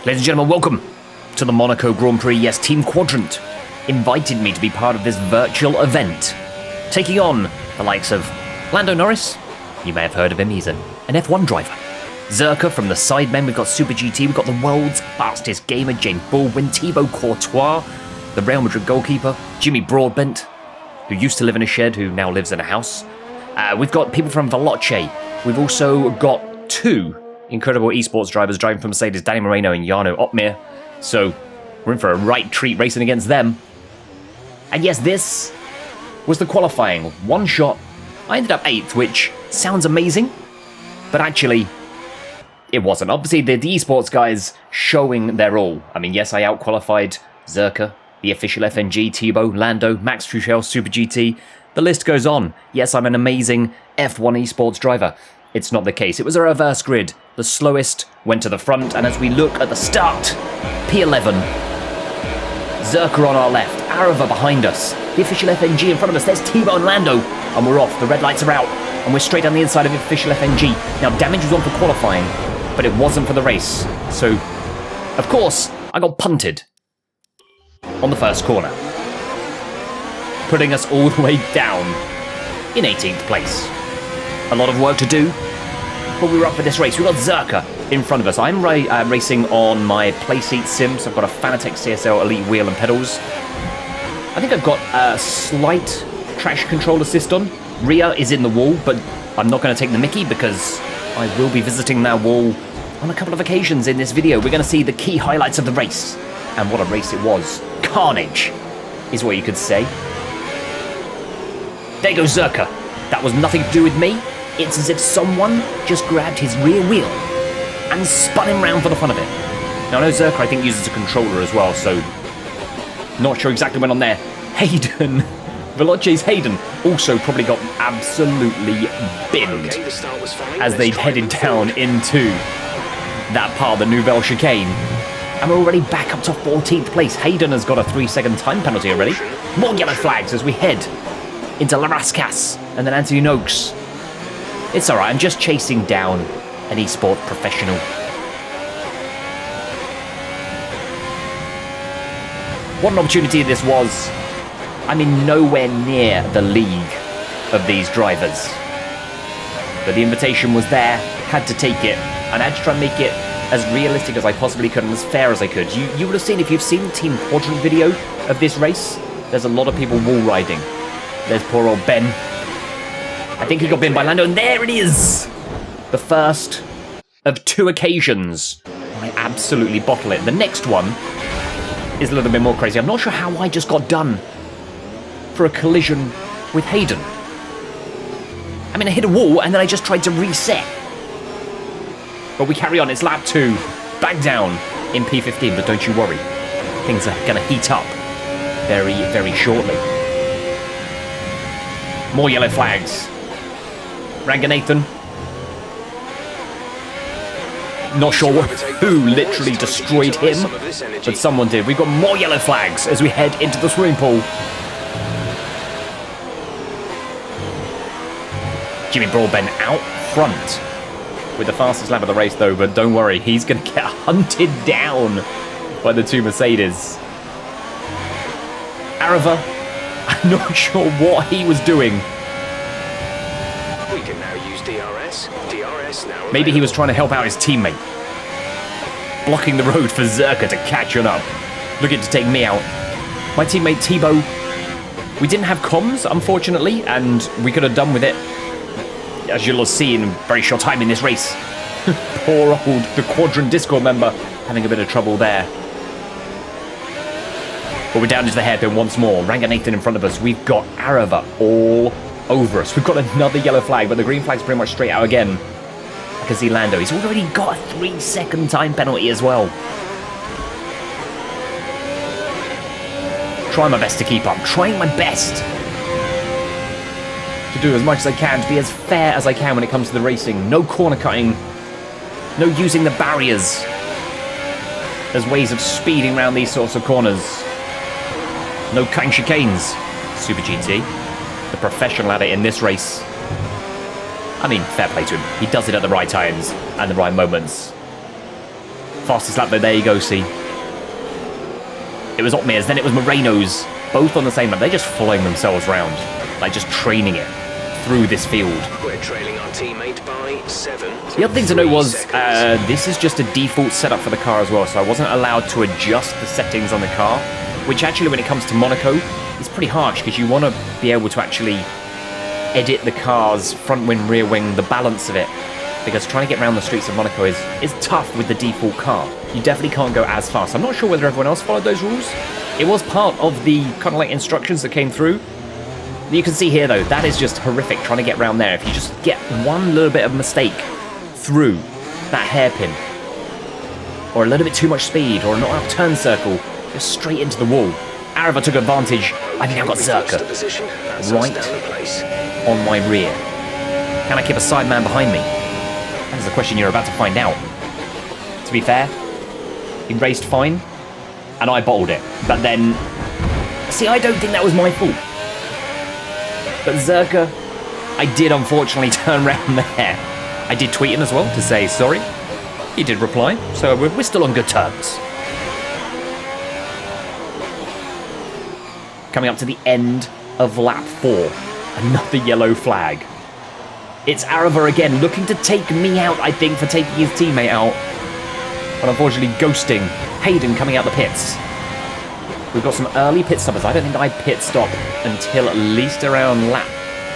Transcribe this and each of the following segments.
Ladies and gentlemen, welcome to the Monaco Grand Prix. Yes, Team Quadrant invited me to be part of this virtual event, taking on the likes of Lando Norris. You may have heard of him, he's an F1 driver. Zerkaa from the Sidemen, we've got Super GT, we've got the world's fastest gamer, Jimmy Broadbent, Thibaut, Courtois, the Real Madrid goalkeeper, Jimmy Broadbent, who used to live in a shed, who now lives in a house. We've got people from Veloce. We've also got two incredible esports drivers driving from Mercedes, Danny Moreno and Jarno Opmeer. So we're in for a right treat racing against them. And yes, this was the qualifying. One shot. I ended up 8th, which sounds amazing, but actually, it wasn't. Obviously, the esports guys showing their all. I mean, yes, I out-qualified Zerkaa, the official FNG, Thibaut, Lando, Max Fuchel, Super GT. The list goes on. Yes, I'm an amazing F1 esports driver. It's not the case. It was a reverse grid. The slowest went to the front, and as we look at the start, P11, Zerkaa on our left, Arava behind us, the official FNG in front of us, there's Thibaut and Lando, and we're off. The red lights are out, and we're straight down the inside of the official FNG. Now, damage was on for qualifying, but it wasn't for the race. So, of course, I got punted on the first corner, putting us all the way down in 18th place. A lot of work to do, but we were up for this race. We've got Zerkaa in front of us. I'm racing on my playseat sim, so I've got a Fanatec CSL Elite wheel and pedals. I think I've got a slight traction control assist on. Rear is in the wall, but I'm not going to take the mickey because I will be visiting that wall on a couple of occasions in this video. We're going to see the key highlights of the race, and what a race it was. Carnage is what you could say. There goes Zerkaa. That was nothing to do with me. It's as if someone just grabbed his rear wheel and spun him round for the fun of it. Now, I know Zerkaa, I think, uses a controller as well, so not sure exactly what went on there. Hayden, Veloce's Hayden, also probably got absolutely binned as they headed down into that part of the Nouvelle Chicane. And we're already back up to 14th place. Hayden has got a 3-second time penalty already. More yellow flags as we head into La Rascasse and then Anthony Noakes. It's alright, I'm just chasing down an esport professional. What an opportunity this was. I mean, nowhere near the league of these drivers. But the invitation was there, had to take it, and I had to try and make it as realistic as I possibly could and as fair as I could. You would have seen, if you've seen the Team Quadrant video of this race, there's a lot of people wall riding. There's poor old Ben. I think he got binned by Lando, and there it is! The first of 2 occasions. I absolutely bottle it. The next one is a little bit more crazy. I'm not sure how I just got done for a collision with Hayden. I mean, I hit a wall, and then I just tried to reset. But we carry on. It's lap 2. Back down in P15, but don't you worry. Things are going to heat up very, very shortly. More yellow flags. Ranganathan. Not sure who literally destroyed him, but someone did. We've got more yellow flags as we head into the swimming pool. Jimmy Broadbent out front with the fastest lap of the race, though, but don't worry, he's going to get hunted down by the 2 Mercedes. Arava, I'm not sure what he was doing. We can now use DRS now. Maybe he was trying to help out his teammate, blocking the road for Zerkaa to catch on up, looking to take me out. My teammate Thibaut, we didn't have comms, unfortunately, and we could have done with it, as you'll see, in a very short time in this race. Poor old, the Quadrant Discord member, having a bit of trouble there. But we're down into the hairpin once more. Ranganathan in front of us. We've got Arava all over us. We've got another yellow flag, but the green flag's pretty much straight out again. I can see Lando. He's already got a 3-second time penalty as well. Trying my best to keep up. Trying my best to do as much as I can, to be as fair as I can when it comes to the racing. No corner cutting. No using the barriers as ways of speeding around these sorts of corners. No cutting chicanes. Super GT, the professional at it in this race. I mean, fair play to him. He does it at the right times and the right moments. Fastest lap though, there you go, see. It was Otmir's, then it was Moreno's, both on the same lap. They're just flying themselves round, like just training it through this field. We're trailing our teammate by 7. The other thing to note was, seconds. this is just a default setup for the car as well, so I wasn't allowed to adjust the settings on the car, which actually when it comes to Monaco, is pretty harsh, because you want to be able to actually edit the car's front wing, rear wing, the balance of it, because trying to get around the streets of Monaco is tough with the default car. You definitely can't go as fast. I'm not sure whether everyone else followed those rules. It was part of the kind of like instructions that came through. You can see here though, that is just horrific trying to get around there. If you just get one little bit of mistake through that hairpin, or a little bit too much speed, or not enough turn circle, just straight into the wall. Arava took advantage. I've now got Zerkaa right on my rear. Can I keep a Sideman behind me? That is the question you're about to find out. To be fair, he raced fine, and I bottled it. But then, see, I don't think that was my fault. But Zerkaa, I did unfortunately turn around there. I did tweet him as well to say sorry. He did reply, so we're still on good terms. Coming up to the end of lap 4, another yellow flag. It's Arava again, looking to take me out, I think, for taking his teammate out. But unfortunately ghosting Hayden coming out the pits. We've got some early pit stoppers. I don't think I pit stop until at least around lap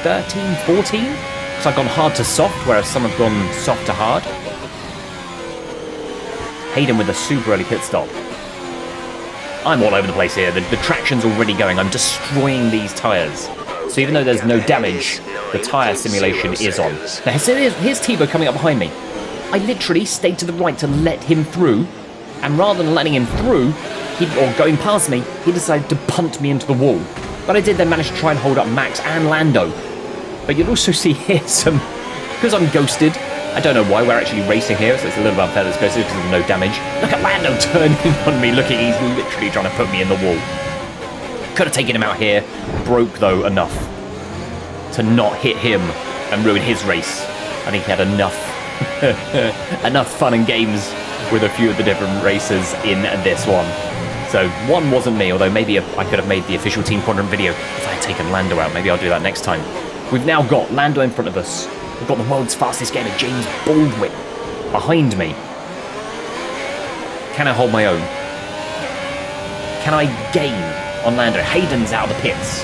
13, 14. So I've gone hard to soft, whereas some have gone soft to hard. Hayden with a super early pit stop. I'm all over the place here. The traction's already going. I'm destroying these tyres. So even though there's no damage, the tyre simulation is on. Now here's Thibaut coming up behind me. I literally stayed to the right to let him through, and rather than letting him through, or going past me, he decided to punt me into the wall. But I did then manage to try and hold up Max and Lando. But you'll also see here some, because I'm ghosted, I don't know why we're actually racing here, so it's a little bit unfair that's ghosted because of no damage. Look at Lando turning on me, look at he's literally trying to put me in the wall. Could have taken him out here, broke though enough to not hit him and ruin his race. I think he had enough enough fun and games with a few of the different races in this one. So one wasn't me, although maybe I could have made the official Team Quadrant video if I had taken Lando out. Maybe I'll do that next time. We've now got Lando in front of us. We've got the world's fastest gamer, James Broadbent, behind me. Can I hold my own? Can I gain on Lando? Hayden's out of the pits.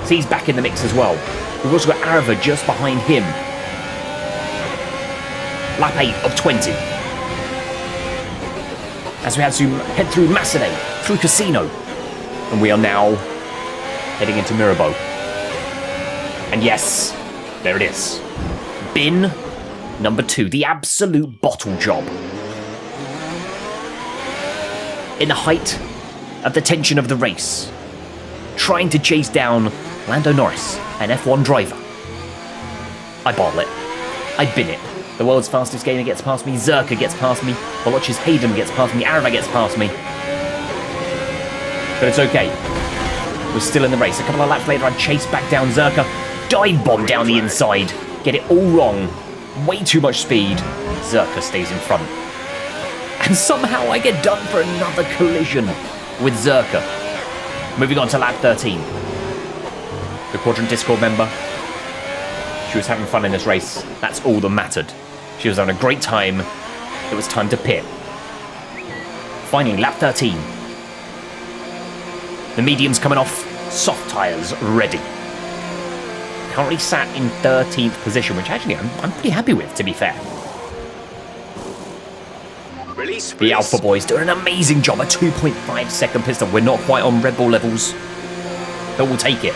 So he's back in the mix as well. We've also got Arava just behind him. Lap 8 of 20. As we had to head through Macedon, through Casino. And we are now heading into Mirabeau. And yes, there it is. Bin number 2, the absolute bottle job. In the height of the tension of the race, trying to chase down Lando Norris, an F1 driver. I bottle it. I bin it. The world's fastest gamer gets past me, Zerkaa gets past me, Boloch's Hayden gets past me, Arava gets past me. But it's okay. We're still in the race. A couple of laps later, I chase back down Zerkaa, dive bomb down the inside, get it all wrong, way too much speed. Zerkaa stays in front. And somehow I get done for another collision with Zerkaa. Moving on to lap 13. The Quadrant Discord member. She was having fun in this race. That's all that mattered. She was having a great time. It was time to pit. Finally, lap 13. The medium's coming off. Soft tyres ready. Currently sat in 13th position, which actually I'm pretty happy with, to be fair. Release, The Alpha Boys doing an amazing job. A 2.5 second pit stop. We're not quite on Red Bull levels, but we'll take it.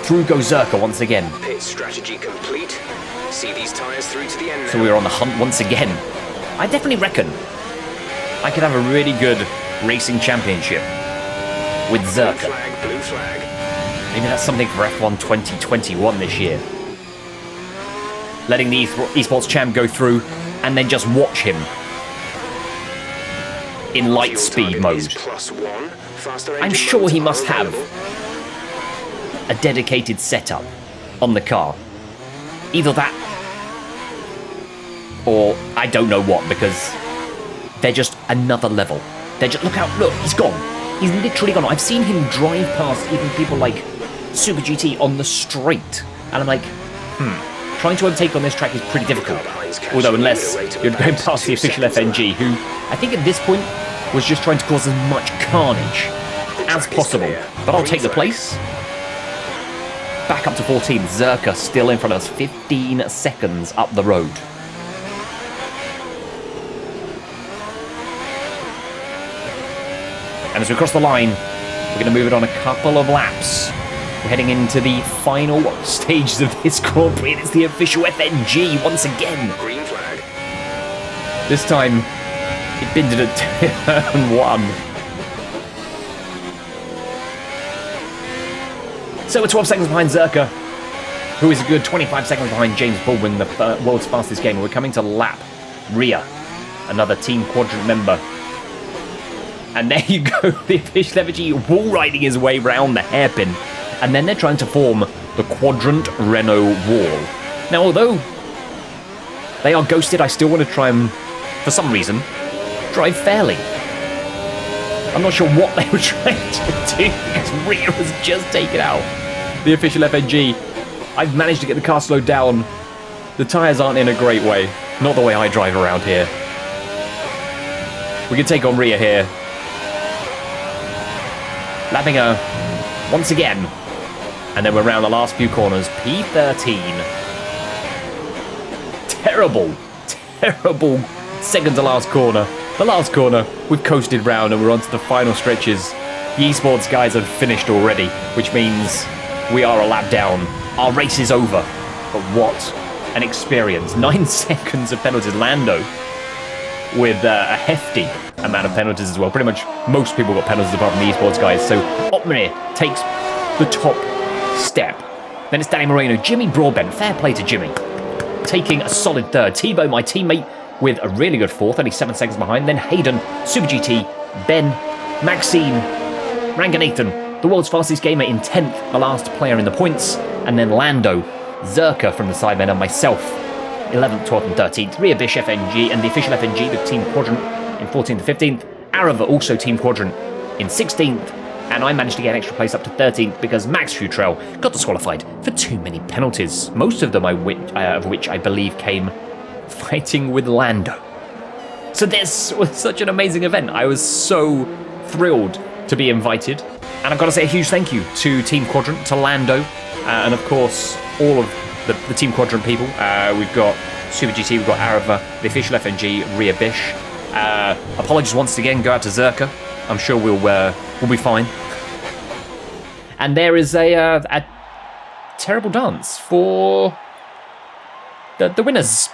Through goes Zerkaa once again. Pit strategy complete. See these tyres through to the end now. So we're on the hunt once again. I definitely reckon I could have a really good racing championship with Zerkaa. Blue flag. Maybe that's something for F1 2021 this year. Letting the esports champ go through and then just watch him in light speed mode. +1. Faster I'm engine sure modes he are must have available. a dedicated setup on the car. Either that, or I don't know what, because they're just another level. They're just, look out, look, he's gone. He's literally gone. I've seen him drive past even people like Super GT on the straight. And I'm like, trying to overtake on this track is pretty difficult. Although unless you're going past the official FNG, who I think at this point was just trying to cause as much carnage as possible. But I'll take the place. Back up to 14. Zerkaa still in front of us. 15 seconds up the road. And as we cross the line, we're going to move it on a couple of laps. We're heading into the final stages of this Grand Prix, and it's the official FNG once again. Green flag. This time, it bended at turn 1. So we're 12 seconds behind Zerkaa, who is a good 25 seconds behind James Baldwin, the world's fastest gamer. We're coming to lap Rhea, another Team Quadrant member. And there you go, the official FNG wall riding his way round the hairpin. And then they're trying to form the Quadrant Renault wall. Now, although they are ghosted, I still want to try and, for some reason, drive fairly. I'm not sure what they were trying to do, because Rhea was just taken out. The official FNG. I've managed to get the car slowed down. The tyres aren't in a great way. Not the way I drive around here. We can take on Rhea here. Lapping her once again. And then we're around the last few corners. P13. Terrible second to last corner. The last corner, we've coasted round and we're on to the final stretches. The esports guys have finished already, which means we are a lap down. Our race is over. But what an experience. 9 seconds of penalties. Lando with a hefty amount of penalties as well. Pretty much most people got penalties apart from the esports guys. So Otmir takes the top step. Then it's Danny Moreno. Jimmy Broadbent. Fair play to Jimmy. Taking a solid third. Thibaut, my teammate, with a really good fourth, only 7 seconds behind. Then Hayden, Super GT, Ben, Maxine, Ranganathan, the world's fastest gamer in 10th, the last player in the points. And then Lando, Zerkaa from the Sidemen, and myself, 11th, 12th and 13th. Rhea Bish FNG, and the official FNG, the Team Quadrant, in 14th and 15th. Arava, also Team Quadrant, in 16th. And I managed to get an extra place up to 13th because Max Futrell got disqualified for too many penalties. Most of them of which I believe came fighting with Lando. So this was such an amazing event. I was so thrilled to be invited. And I've got to say a huge thank you to Team Quadrant, to Lando, and of course all of the Team Quadrant people. We've got Super GT, we've got Arava, the official FNG, Rhea Bish. Apologies once again go out to Zerkaa. I'm sure we'll be fine. And there is a terrible dance for the winners.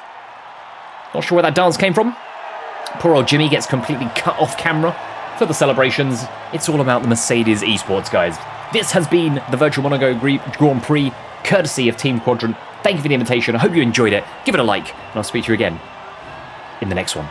Not sure where that dance came from. Poor old Jimmy gets completely cut off camera for the celebrations. It's all about the Mercedes esports, guys. This has been the Virtual Monaco Grand Prix, courtesy of Team Quadrant. Thank you for the invitation. I hope you enjoyed it. Give it a like, and I'll speak to you again in the next one.